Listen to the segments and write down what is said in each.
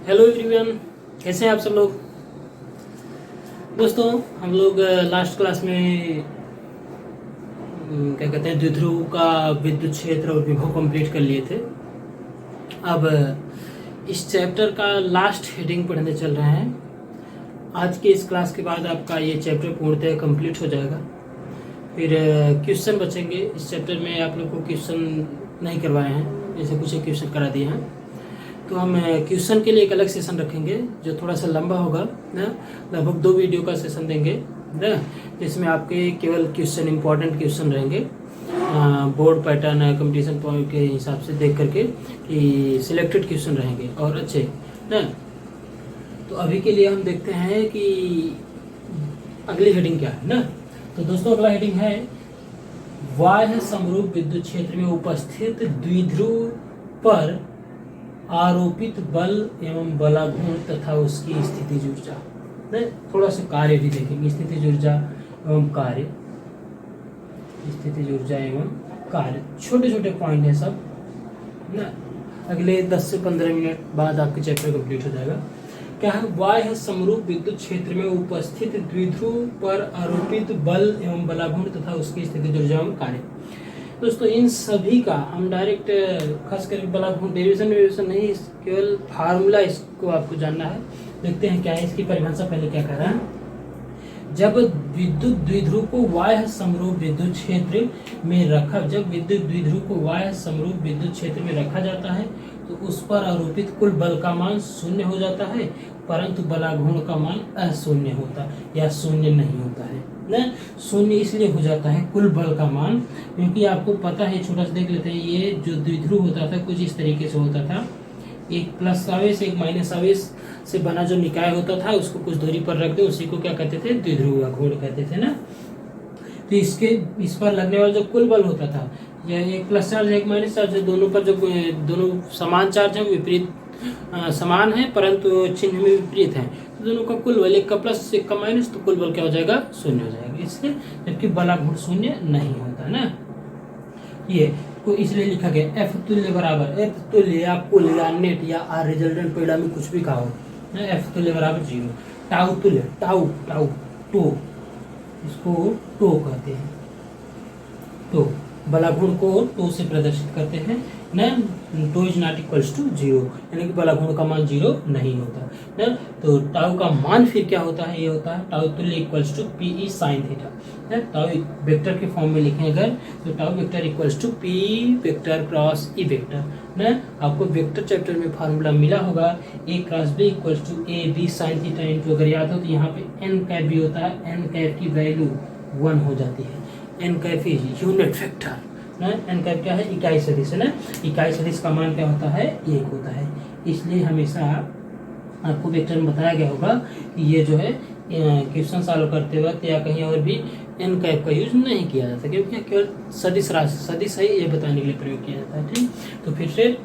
Hello everyone, कैसे हैं आप सब लोग। दोस्तों, हम लोग लास्ट क्लास में क्या कहते हैं द्विध्रुव का विद्युत क्षेत्र और विभव कंप्लीट कर लिए थे। अब इस चैप्टर का लास्ट हेडिंग पढ़ने चल रहे हैं। आज के इस क्लास के बाद आपका ये चैप्टर पूर्णतः कंप्लीट हो जाएगा। फिर क्वेश्चन बचेंगे। इस चैप्टर में आप लोग को क्वेश्चन नहीं करवाए हैं, जैसे कुछ क्वेश्चन करा दिए हैं, तो हम क्वेश्चन के लिए एक अलग सेशन रखेंगे जो थोड़ा सा लंबा होगा ना। लगभग 2 वीडियो का सेशन देंगे ना, जिसमें आपके केवल क्वेश्चन, इंपॉर्टेंट क्वेश्चन रहेंगे बोर्ड पैटर्न कंपटीशन पॉइंट के हिसाब से देख करके कि सिलेक्टेड क्वेश्चन रहेंगे और अच्छे ना। तो अभी के लिए हम देखते हैं कि अगली हेडिंग क्या है ना। तो दोस्तों, अगला हेडिंग है बाह्य समरूप विद्युत क्षेत्र में उपस्थित द्विध्रुव पर आरोपित बल एवं बलाघूर्ण तथा उसकी स्थितिज ऊर्जा। थोड़ा सा कार्य भी देखेंगे, स्थितिज ऊर्जा एवं कार्य, स्थितिज ऊर्जा एवं कार्य, छोटे छोटे पॉइंट है सब ना। अगले 10 से 15 मिनट बाद आपके चैप्टर कंप्लीट हो जाएगा। क्या है? बाह्य समरूप विद्युत क्षेत्र में उपस्थित द्विध्रुव पर आरोपित बल एवं बलाघूर्ण तथा उसकी स्थितिज ऊर्जा एवं कार्य। दोस्तों, इन सभी का हम डायरेक्ट खास करके बलाघूर्ण डेरिवेशन नहीं, केवल फार्मूला इसको आपको जानना है। देखते हैं क्या है इसकी परिभाषा। पहले क्या कह रहा है, जब विद्युत द्विध्रुव को बाह्य समरूप विद्युत क्षेत्र में रखा, जब विद्युत द्विध्रुव को बाह्य समरूप विद्युत क्षेत्र में रखा जाता है तो उस पर आरोपित कुल बल का मान 0 हो जाता है, परंतु बलाघूर्ण का मान अशून्य होता है या शून्य नहीं होता है ना। 0 इसलिए हो जाता है कुल बल का मान, क्योंकि आपको पता है, छोटा सा देख लेते हैं। ये जो द्विध्रुव होता था कुछ इस तरीके से होता था, एक प्लस आवेश एक माइनस आवेश से बना जो निकाय होता था उसको कुछ दूरी पर रख दे, उसी को क्या कहते थे? द्विध्रुव घूर्ण कहते थे ना। तो इस पर लगने वाला जो कुल बल होता था, यह एक प्लस चार्ज एक माइनस चार्ज, दोनों पर जो दोनों समान चार्ज है, विपरीत समान है परंतु चिन्ह में विपरीत है, तो दोनों का कुल बल, एक का प्लस एक का माइनस, तो कुल बल क्या हो जाएगा? 0 हो जाएगा। इसलिए जबकि बलाघूर्ण 0 नहीं होता ना। ये को इसलिए लिखा गया एफ तुल्य बराबर, एफ तुल्य या कुल या नेट या आर रिजल्टेंट परिणाम में कुछ भी कहा हो, एफ तुल्य बराबर 0, टाउ तुल्य, टाउ टाउ टो, इसको टो कहते हैं। तो बलाघूर्ण को टो से प्रदर्शित करते हैं ना। Tau is not equals to 0, यानी कि बलाघूर्ण का मान 0 नहीं होता ना। तो टाउ का मान फिर क्या होता है? ये होता है टाउ तुल्य equals to P E sine theta. Tau vector के फॉर्म में लिखें अगर, तो tau vector equals to P vector cross E vector ना। आपको वेक्टर चैप्टर में फार्मूला मिला होगा, A cross B equals to A B sine theta into, अगर याद हो तो यहाँ पे एन कैप भी होता है, एन कैप की वैल्यू 1 हो जाती है। N cap is unit vector ना। एन कैप क्या है? इकाई सदिश है ना। इकाई सदिश का मान क्या होता है? 1 होता है। इसलिए हमेशा आपको वेक्टर में बताया गया होगा कि ये जो है क्वेश्चन सॉल्व करते वक्त या कहीं और भी एन कैप का यूज नहीं किया जाता, क्योंकि केवल सदिश राशि, सदिश है, ये बताने के लिए प्रयोग किया जाता है। ठीक, तो फिर से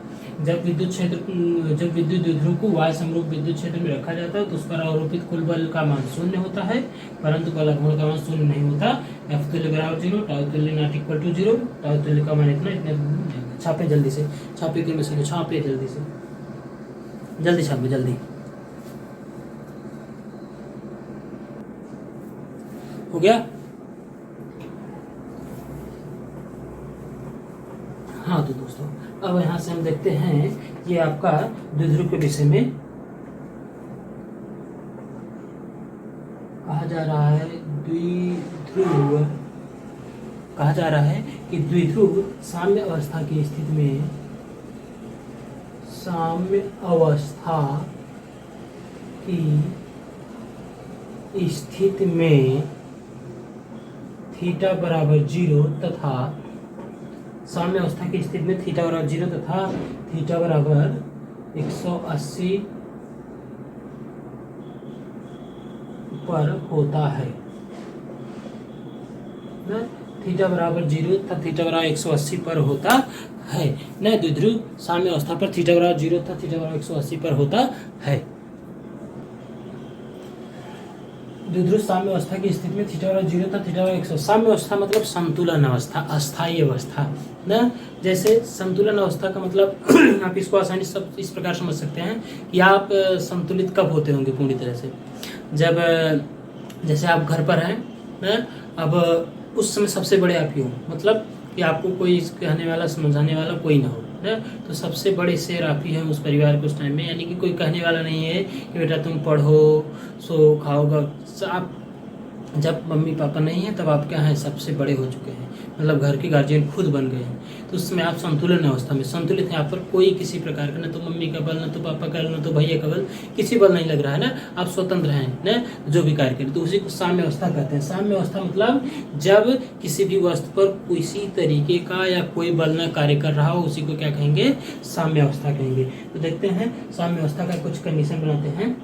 जब विद्युत द्विध्रुव को बाह्य समरूप विद्युत क्षेत्र में रखा जाता है तो उस पर आरोपित कुल बल का मान 0 होता है, परंतु बलाघूर्ण का मान 0 नहीं होता। एफ तुल्य बराबर 0, टाउ तुल्य नॉट इक्वल टू 0, टाउ तुल्य का मान इतना। छापे जल्दी से, छापे के मशीन छापे जल्दी से, जल्दी छापे जल्दी। हो गया? हाँ, तो दोस्तों अब यहाँ से हम देखते हैं ये आपका द्विध्रुव के विषय में कहा जा रहा है। द्विध्रुव कहा जा रहा है कि द्विध्रुव साम्य अवस्था की स्थिति में, साम्य अवस्था की स्थिति में थीटा बराबर 0 तथा साम्य अवस्था की स्थिति में थीटा बराबर 0 तथा थीटा बराबर 180 पर होता है ना। थीटा बराबर 0 तथा थीटा बराबर 180 पर होता है ना। द्विध्रुव साम्य अवस्था पर थीटा बराबर 0 तथा थीटा बराबर 180 पर होता है। द्विध्रुव साम्य अवस्था की स्थिति में थीटा बराबर 0 था, थीटा बराबर 100। साम्य अवस्था मतलब संतुलन अवस्था, अस्थायी अवस्था ना। जैसे संतुलन अवस्था का मतलब आप इसको आसानी से इस प्रकार समझ सकते हैं कि आप संतुलित कब होते होंगे पूरी तरह से, जब जैसे आप घर पर हैं ना, अब उस समय सबसे बड़े आप ही हो, मतलब कि आपको कोई कहने वाला समझाने वाला कोई ना हो ना, तो सबसे बड़े शेर आप ही हैं उस परिवार के उस टाइम में। यानी कि कोई कहने वाला नहीं है कि बेटा तुम पढ़ो, सो खाओगा। आप जब मम्मी पापा नहीं है तब आप क्या हैं, सबसे बड़े हो चुके हैं, मतलब घर के गार्जियन खुद बन गए हैं। तो उस समय आप संतुलन अवस्था में संतुलित हैं। आप पर कोई किसी प्रकार का, ना तो मम्मी का बल, ना तो पापा का, ना तो भैया का बल, किसी बल नहीं लग रहा है ना, आप स्वतंत्र हैं ना, जो भी कार्य करें। तो उसी को साम्य अवस्था कहते हैं। साम्य अवस्था मतलब जब किसी भी वस्तु पर किसी तरीके का या कोई बल न कार्य कर रहा हो, उसी को क्या कहेंगे, साम्य अवस्था कहेंगे। तो देखते हैं साम्य अवस्था का कुछ कंडीशन बनाते हैं।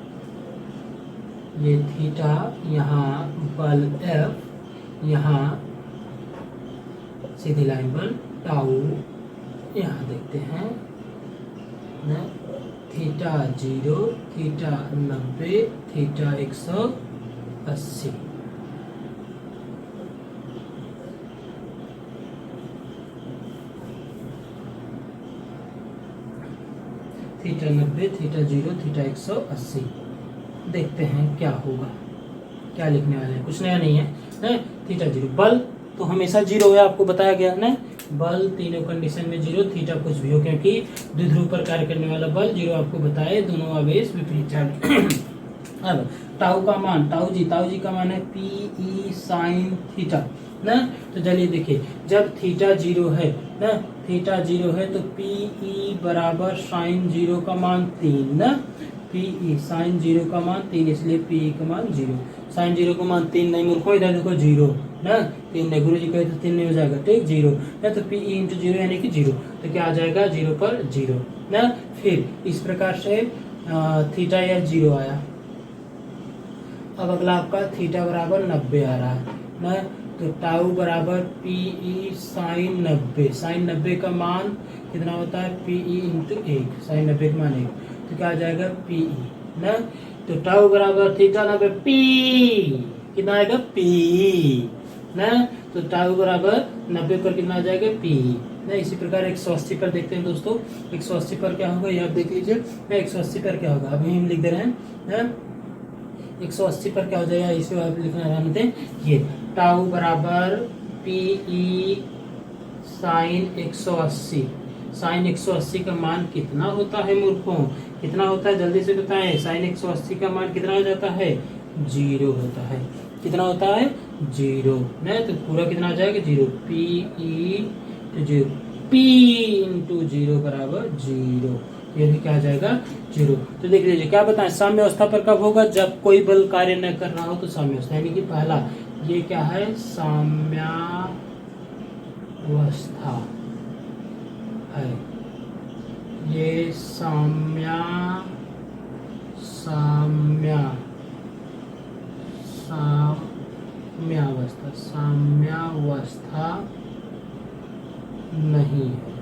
ये थीटा, यहाँ बल F, यहाँ सीधी लाइन बल टाउ, यहाँ देखते हैं ना, theta 0, theta 90, theta 180। Theta 90, theta 0, theta 180। देखते हैं क्या होगा, क्या लिखने वाले हैं, कुछ नया नहीं है ना। थीटा 0, बल तो हमेशा 0 है, आपको बताया गया है ना, बल तीनों कंडीशन में 0, थीटा कुछ भी हो, क्योंकि द्विध्रुव पर कार्य करने वाला बल 0 आपको बताए, दोनों आवेश विपरीत चार्ज। अब टाउ का मान, टाउ जी का मान है PE साइन थीटा ना। तो चलिए देखिए, जब थीटा 0 है ना, थीटा 0 है तो PE बराबर साइन 0 का मान 3 ना। PE साइन 0 का मान 3, इसलिए PE का मान 0। साइन 0 का मान 3 नहीं मूर्खों, इधर देखो 0 ना, 3 नहीं, गुरु जी कहे तो 3 नहीं हो जाएगा, ठीक, 0 ना। तो PE इंटू 0 यानी कि 0, तो क्या आ जाएगा, 0 पर 0 ना। फिर इस प्रकार से थीटा या 0 आया। अब अगला आपका थीटा बराबर 90 आ रहा है ना, तो टाउ बराबर PE साइन 90। साइन 90 का मान कितना होता है, PE इंटू 1, साइन 90 का मान 1, तो क्या आ जाएगा PE ना। तो टाउ बराबर थीटा 90 P, कितना आएगा P ना। तो टाउ बराबर 90 पर कितना आ जाएगा P ना। इसी प्रकार 180 पर देखते हैं दोस्तों, 180 पर क्या होगा ये आप देख लीजिए ना। 180 पर क्या होगा, अभी हम लिख दे रहे हैं ना। 180 पर क्या हो जाएगा, इसे आप लिखना ध्यान दें। ये टाउ बराबर PE साइन 180। साइन 180 का मान कितना होता है मूर्खों, कितना होता है, जल्दी से बताएं। साइन 180 का मान कितना हो जाता है, 0 होता है। कितना होता है, 0 ना। तो पूरा कितना आ जाएगा, 0। PE तो 0, P इंटू 0 बराबर 0, ये भी क्या आ जाएगा, 0। तो देख लीजिए क्या बताएं, साम्य अवस्था पर कब होगा, जब कोई बल कार्य न कर रहा हो तो साम्य अवस्था। यानी कि पहला ये क्या है, साम्यावस्था है, ये साम्यावस्था नहीं है,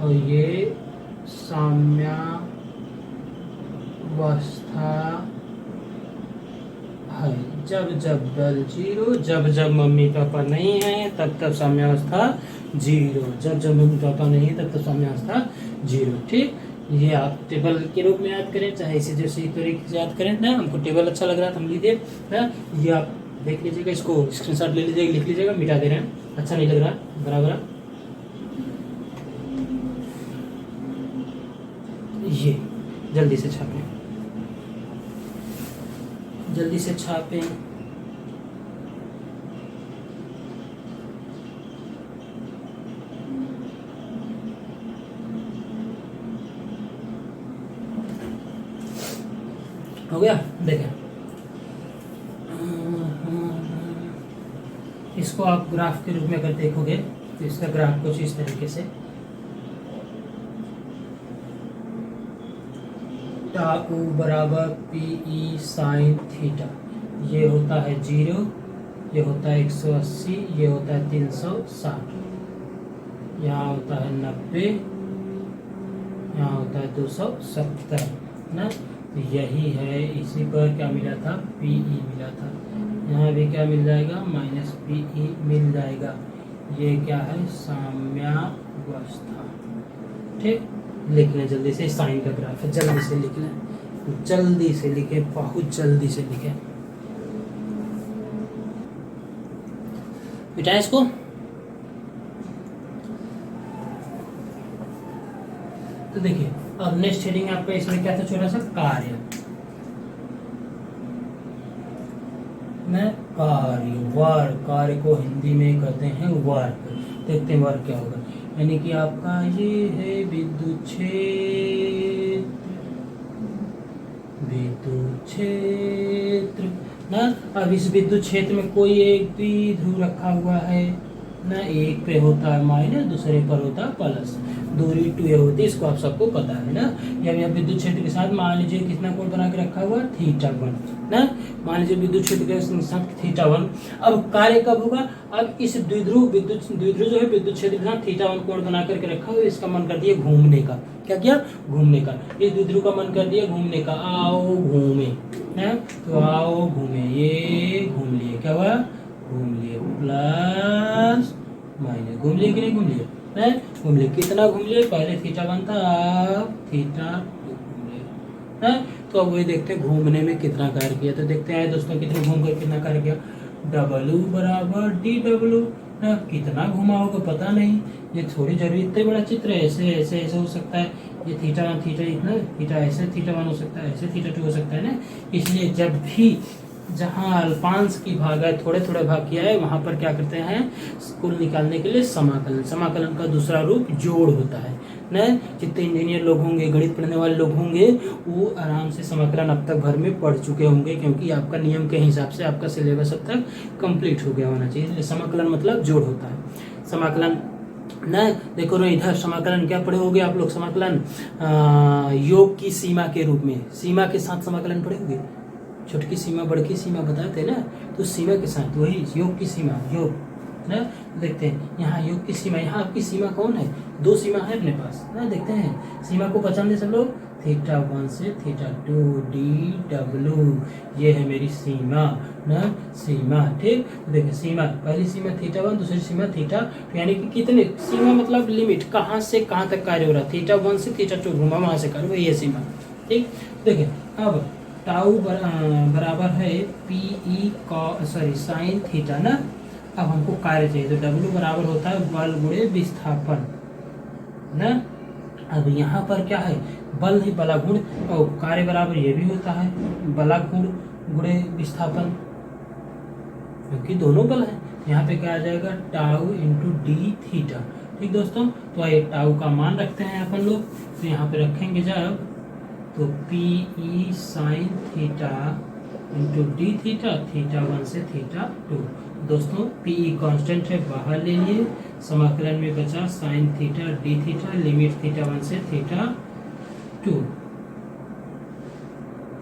और ये साम्यावस्था है जब जब बल 0, जब जब मम्मी पापा नहीं है तब तब साम्यावस्था 0, जब जब मम्मी पापा नहीं है तब तब साम्यावस्था 0, ठीक। ये आप टेबल के रूप में याद करें, चाहे इसे जैसे तरीके से याद करें ना। हमको टेबल अच्छा लग रहा था, हम लीजिए ना, ये आप देख लीजिएगा, इसको स्क्रीनशॉट ले लीजिएगा, लिख लीजिएगा, मिटा दे रहे हैं, अच्छा नहीं लग रहा बराबर। ये जल्दी से छापें, जल्दी से छापें। हो गया, देखें इसको आप ग्राफ के रूप में अगर देखोगे तो इसका ग्राफ कुछ इस तरीके से, टाउ बराबर PE साइन थीटा, ये होता है 0, ये होता है 180, ये होता है 360, यहाँ होता है 90, यहाँ होता है 270 ना। तो यही है, इसी पर क्या मिला था, पी ई मिला था। यहाँ भी क्या मिल जाएगा, माइनस पी ई मिल जाएगा। ये क्या है, साम्यावस्था। ठीक, लिख लें जल्दी से, साइन का ग्राफ है, जल्दी से लिख लें, जल्दी से लिखे, बहुत जल्दी से लिखे बेटा इसको। तो देखिए अब नेक्स्ट हेडिंग आपका इसमें क्या था, छोटा सा कार्य, वर्क, कार्य को हिंदी में कहते हैं वर्क। देखते हैं वर्क क्या होगा, यानी कि आपका ये है विद्युत क्षेत्र ना। अब इस विद्युत क्षेत्र में कोई एक भी ध्रुव रखा हुआ है ना, एक पे होता है माइनस, दूसरे पर होता है प्लस, दूरी 2a होती है, इसको आप सबको पता है ना। या विद्युत क्षेत्र के साथ मान लीजिए कितना कोण बना के रखा हुआ है, θ1 ना, मान लीजिए विद्युत क्षेत्र के साथ θ1। अब कार्य कब होगा, अब इस द्विध्रुव जो है विद्युत क्षेत्र के साथ θ1 कोण बना करके रखा हुआ है, इसका मन कर दिया घूमने का। क्या किया, घूमने का। इस द्विध्रुव का मन कर दिया घूमने का, आओ घूमे है, तो आओ घूमे, ये घूम लिए, क्या हुआ, घूम लिए, प्लस माइनस, घूम लिए कि नहीं घूम लिए, घूम लिए। कितना घूम लिए, पहले θ1 था, अब θ2 घूम लिए है। तो अब वही देखते हैं घूमने में कितना कार्य किया। तो देखते हैं दोस्तों कितने घूम कर कितना कार्य किया, W बराबर dW ना, कितना घुमा होगा पता नहीं, ये थोड़ी जरूरी, इतना बड़ा चित्र है, ऐसे ऐसे ऐसे हो सकता है, ये θ1 इतना, थीटा ऐसे θ1 हो सकता है, ऐसे θ2 हो सकता है ना। इसलिए जब भी जहाँ अल्पांश की भाग है, थोड़े थोड़े भाग किया है, वहां पर क्या करते हैं, कुल निकालने के लिए समाकलन। समाकलन का दूसरा रूप जोड़ होता है ना। जितने इंजीनियर लोग होंगे, गणित पढ़ने वाले लोग होंगे, वो आराम से समाकलन अब तक भर में पढ़ चुके होंगे, क्योंकि आपका नियम के हिसाब से आपका सिलेबस अब तक कंप्लीट हो गया होना चाहिए। इसलिए समाकलन मतलब जोड़ होता है। समाकलन ना, देखो ना इधर समाकलन क्या पढ़े होगे आप लोग, समाकलन योग की सीमा के रूप में, सीमा के साथ समाकलन पढ़े होगे, छोटकी सीमा बड़की सीमा बताते हैं ना, तो सीमा के साथ वही योग की सीमा, योग ना। देखते हैं यहाँ योग की सीमा, यहाँ आपकी सीमा कौन है, दो सीमा है अपने पास ना। देखते हैं सीमा को पहचान दे सब लोग, θ1 से θ2 dW, ये है मेरी सीमा ना, सीमा। ठीक, देखिए सीमा, पहली सीमा θ1, दूसरी सीमा θ, यानी कि कितने, सीमा मतलब लिमिट, कहाँ से कहाँ तक कार्य हो रहा है, θ1 से θ2 घुमा, वहाँ से कार्य, वही है सीमा। ठीक, देखिए अब टाउ बराबर है पी साइन थीटा ना। अब हमको कार्य चाहिए, तो W बराबर होता है बल गुणे विस्थापन ना। अब यहाँ पर क्या है, बल ही बलागुण, और कार्य बराबर ये भी होता है बलागुण गुणे विस्थापन, क्योंकि दोनों बल है। यहाँ पे क्या आ जाएगा, टाउ इंटू डी थीटा। ठीक दोस्तों, तो आइए टाउ का मान रखते हैं अपन लोग, तो यहाँ पे रखेंगे जब, तो P E sine theta into D theta, θ1 से θ2। दोस्तों पी ई कॉन्स्टेंट है, बाहर ले लिए, समाकलन में बचा sine theta D theta, limit θ1 से θ2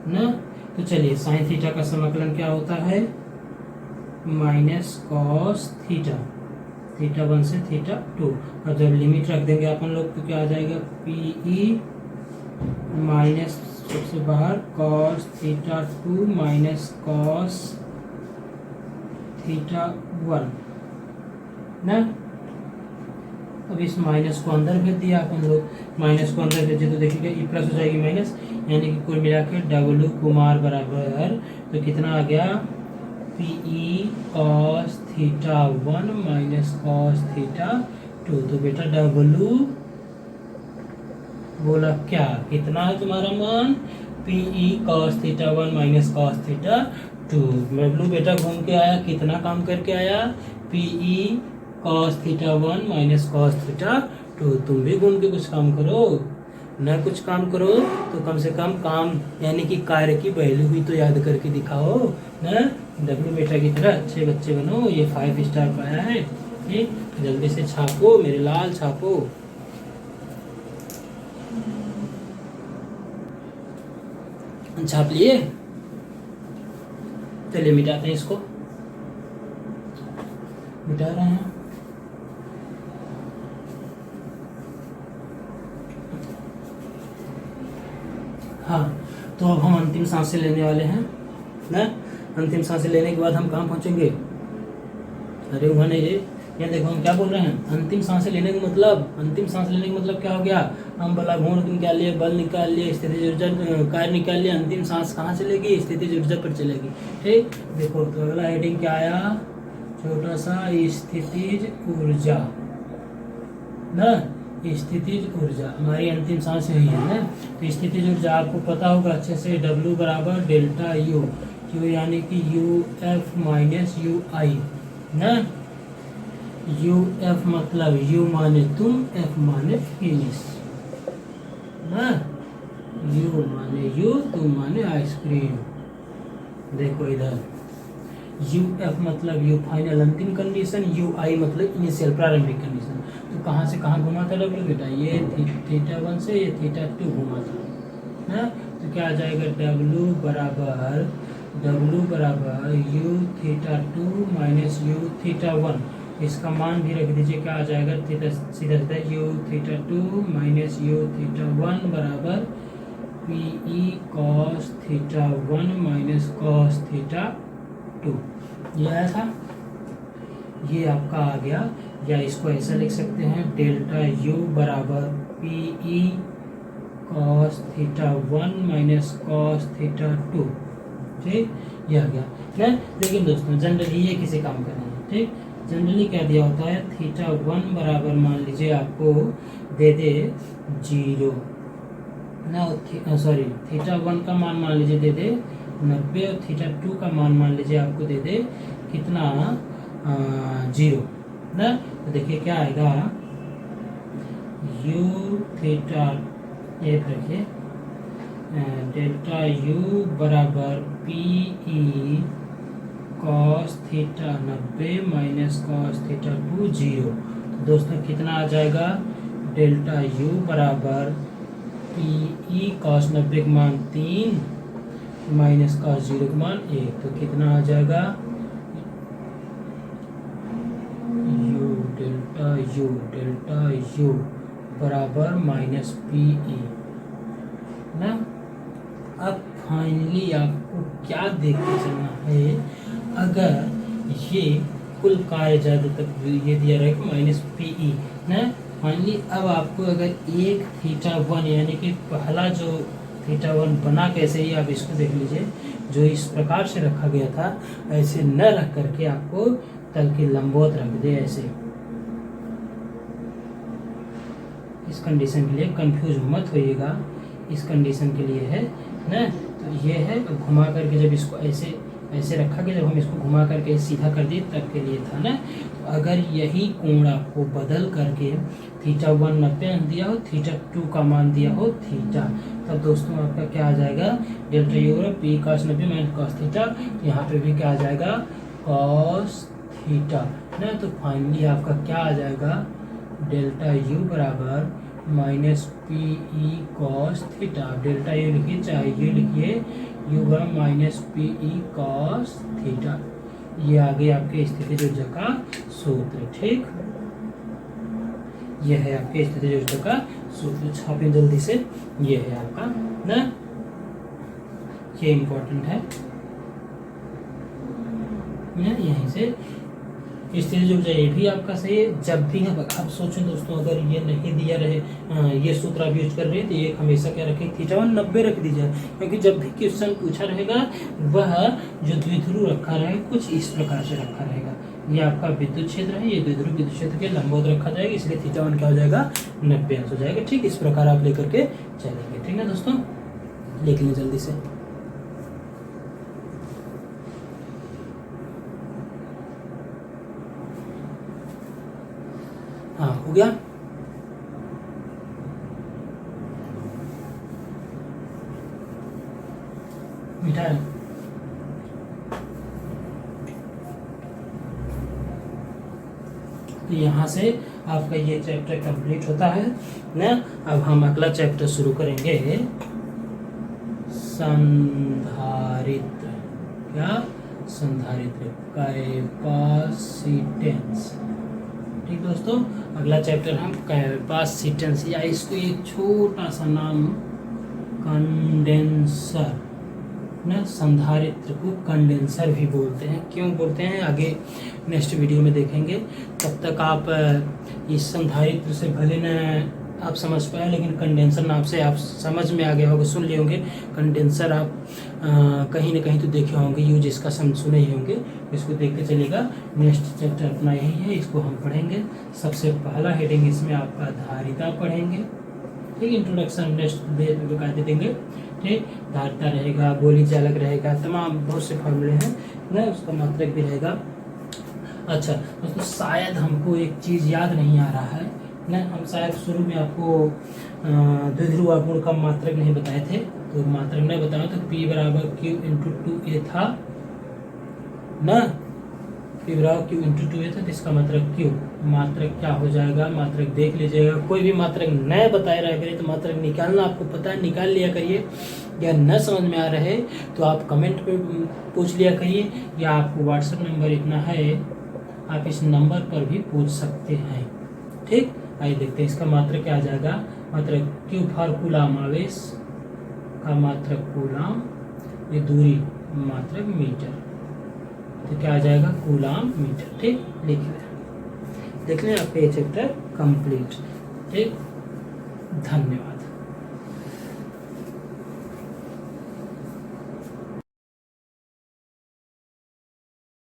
ना। तो चलिए साइन थीटा का समाकलन क्या होता है, माइनस कॉस थीटा, θ1 से θ2। और जब लिमिट रख देंगे अपन लोग तो क्या आ जाएगा, पी ई माइनस सबसे बाहर कॉस θ2 माइनस कॉस θ1 ना। अब इस माइनस को अंदर भेज दिया अपन लोग, माइनस को अंदर भेजे तो देखिएगा ई प्लस हो जाएगी माइनस, यानी कि कुल मिला के W कुमार बराबर, तो कितना आ गया, P E cos θ1 minus cos θ2। तो बेटा W बोला क्या, कितना है तुम्हारा मान, P E cos θ1 minus cos θ2। W बेटा घूम के आया, कितना काम करके आया, P E cos θ1 minus cos θ2। तुम भी घूम के कुछ काम करो ना, कुछ काम करो तो कम से कम काम, यानी कि कार्य की वैल्यू भी तो याद करके दिखाओ ना। W बेटा की तरह अच्छे बच्चे बनो, ये 5 स्टार पाया है। ठीक, जल्दी से छापो मेरे लाल, छापो। छाप लिए, चलिए मिटाते हैं इसको, मिटा रहे हैं। हाँ, तो अब हम अंतिम सांसें लेने वाले हैं ना। अंतिम सांसें लेने के बाद हम कहाँ पहुँचेंगे? अरे वहाँ नहीं रे, यहाँ देखो हम क्या बोल रहे हैं। अंतिम सांसें लेने का मतलब, अंतिम सांस लेने का मतलब क्या हो गया? हम बलाघूर्ण निकाल लिए, बल निकाल लिए, स्थितिज ऊर्जा कार्य निकाल लिया। अंतिम सांस कहाँ चलेगी? स्थितिज ऊर्जा पर चलेगी। ठीक, देखो तो अगला हेडिंग क्या आया? छोटा सा स्थितिज ऊर्जा ना, स्थितिज ऊर्जा हमारी अंतिम सांस यही है ना। तो स्थितिज ऊर्जा आपको पता होगा अच्छे से, W बराबर डेल्टा यू, क्यू यानी कि यू एफ माइनस यू आई ना। यू एफ मतलब यू माने तुम, एफ माने फिनिश ना। यू माने यू, तुम माने आइसक्रीम। देखो इधर यू एफ मतलब यू फाइनल अंतिम कंडीशन, यू आई मतलब इनिशियल प्रारंभिक कंडीशन। तो कहाँ से कहाँ घुमा था डब्ल्यू बेटा? ये θ1 से ये θ2 घुमा था ना। तो क्या आ जाएगा? W बराबर यू θ2 माइनस यू θ1। इसका मान भी रख दीजिए, क्या आ जाएगा? सीधा सीधा यू θ2 माइनस यू θ1 बराबर PE cos θ1 माइनस cos θ2। ये आया था, ये आपका आ गया। या इसको ऐसा लिख सकते हैं, डेल्टा यू बराबर PE cos θ1 माइनस cos θ2। ठीक, ये आ गया ना। लेकिन दोस्तों जनरली ये किसी काम का नहीं है। ठीक, जनरली क्या दिया होता है? θ1 बराबर मान लीजिए आपको दे दे 0 ना, सॉरी θ1 का मान लीजिए दे दे 90 और θ2 का मान लीजिए आपको दे दे कितना? 0 ना। तो देखिए क्या आएगा? यू थीटा एक रखिए, डेल्टा यू बराबर PE cos theta 90 minus cos θ2 0। तो दोस्तों कितना आ जाएगा? डेल्टा यू बराबर PE cos 90 का मान 3 माइनस cos 0 का मान 1। तो कितना आ जाएगा? डेल्टा यू बराबर माइनस PE ना। अब फाइनली आपको क्या देख के चलना है? अगर ये कुल कार्य ज़्यादा तक ये दिया रहेगा माइनस PE ना। फाइनली अब आपको अगर एक θ1 यानी कि पहला जो θ1 बना कैसे, ही आप इसको देख लीजिए, जो इस प्रकार से रखा गया था ऐसे न रख करके आपको तल के लंबवत रख दे ऐसे। इस कंडीशन के लिए कंफ्यूज मत होइएगा, इस कंडीशन के लिए है ना। तो ये है घुमा करके, जब इसको ऐसे ऐसे रखा गया, जब हम इसको घुमा करके सीधा कर दिए तब के लिए था ना। तो अगर यही कोण आपको बदल करके θ1 90 दिया हो, θ2 का मान दिया हो थीटा, तब दोस्तों आपका क्या आ जाएगा? Delta U P cos 90 minus cos theta. यहाँ पे भी क्या आ जाएगा? cos थीटा ना। तो फाइनली आपका क्या आ जाएगा? डेल्टा यू बराबर minus PE cos theta. Delta U लिखिए चाहे यू लिखिए, यू बराबर माइनस PE cos थीटा। ये आ गई आपके स्थितिज ऊर्जा का सूत्र। ठीक, ये है आपके स्थितिज ऊर्जा का सूत्र। छापें जल्दी से, ये है आपका ना, ये इम्पोर्टेंट है ना। यहीं से स्थितिज ऊर्जा ये भी आपका सही है। जब भी हम आप सोचें दोस्तों, अगर ये नहीं दिया रहे, ये सूत्र आप यूज कर रहे हैं, तो ये हमेशा क्या रखें? θ1 90 रख दीजिए, क्योंकि जब भी क्वेश्चन पूछा रहेगा वह जो द्विध्रुव रखा रहेगा कुछ इस प्रकार से रखा रहेगा। ये आपका विद्युत क्षेत्र है, ये द्विध्रुव विद्युत क्षेत्र के लंबवत रखा जाएगा, इसलिए θ1 क्या हो जाएगा? 90 अंश हो जाएगा। ठीक, इस प्रकार आप लेकर के चलेंगे। ठीक है दोस्तों, लिख लें जल्दी से। हाँ, हो गया। मीठा है। तो यहाँ से आपका ये चैप्टर कंप्लीट होता है ना। अब हम अगला चैप्टर शुरू करेंगे, संधारित्र। क्या? संधारित्र, कैपेसिटेंस। ठीक दोस्तों, अगला चैप्टर हम कैपेसिटेंस, या इसको एक छोटा सा नाम कंडेंसर ना, संधारित्र को कंडेंसर भी बोलते हैं। क्यों बोलते हैं आगे नेक्स्ट वीडियो में देखेंगे। तब तक आप इस संधारित्र से भले न आप समझ पाए, लेकिन कंडेंसर नाम से आप समझ में आ गए होंगे, सुन लिए होंगे। कंडेंसर आप कहीं ना कहीं तो देखे होंगे, यूज इसका सुने ही होंगे। इसको देख के चलेगा। नेक्स्ट चैप्टर अपना यही है, इसको हम पढ़ेंगे। सबसे पहला हेडिंग इसमें आपका धारिता पढ़ेंगे, ठीक। इंट्रोडक्शन नेक्स्ट बता देंगे, ठीक। धारिता रहेगा, गोली चालक रहेगा, तमाम बहुत से फॉर्मूले हैं ना, उसका मात्रक भी रहेगा। अच्छा दोस्तों, शायद हमको एक चीज़ याद नहीं आ रहा है ना, हम शायद शुरू में आपको द्विध्रुव आघूर्ण का मात्रक नहीं बताए थे, तो मात्रक नहीं बताया तो P बराबर Q इंटू 2A था ना, P बराबर Q इंटू 2A था, तो इसका मात्रक Q। मात्रक क्या हो जाएगा, मात्रक देख लीजिएगा। कोई भी मात्रक नए बताए रह गए तो मात्रक निकालना आपको पता है, निकाल लिया करिए। या न समझ में आ रहे तो आप कमेंट पे पूछ लिया करिए, या आपको व्हाट्सएप नंबर इतना है, आप इस नंबर पर भी पूछ सकते हैं, ठीक। आइए देखते हैं इसका मात्रक क्या आ जाएगा। मात्रक Q फॉर कूलाम, आवेश का मात्रक कूलाम, ये दूरी मात्रक मीटर, तो क्या आ जाएगा कूलाम मीटर, ठीक। लिख लें, देख लें आपका ये चैप्टर कंप्लीट, ठीक। धन्यवाद।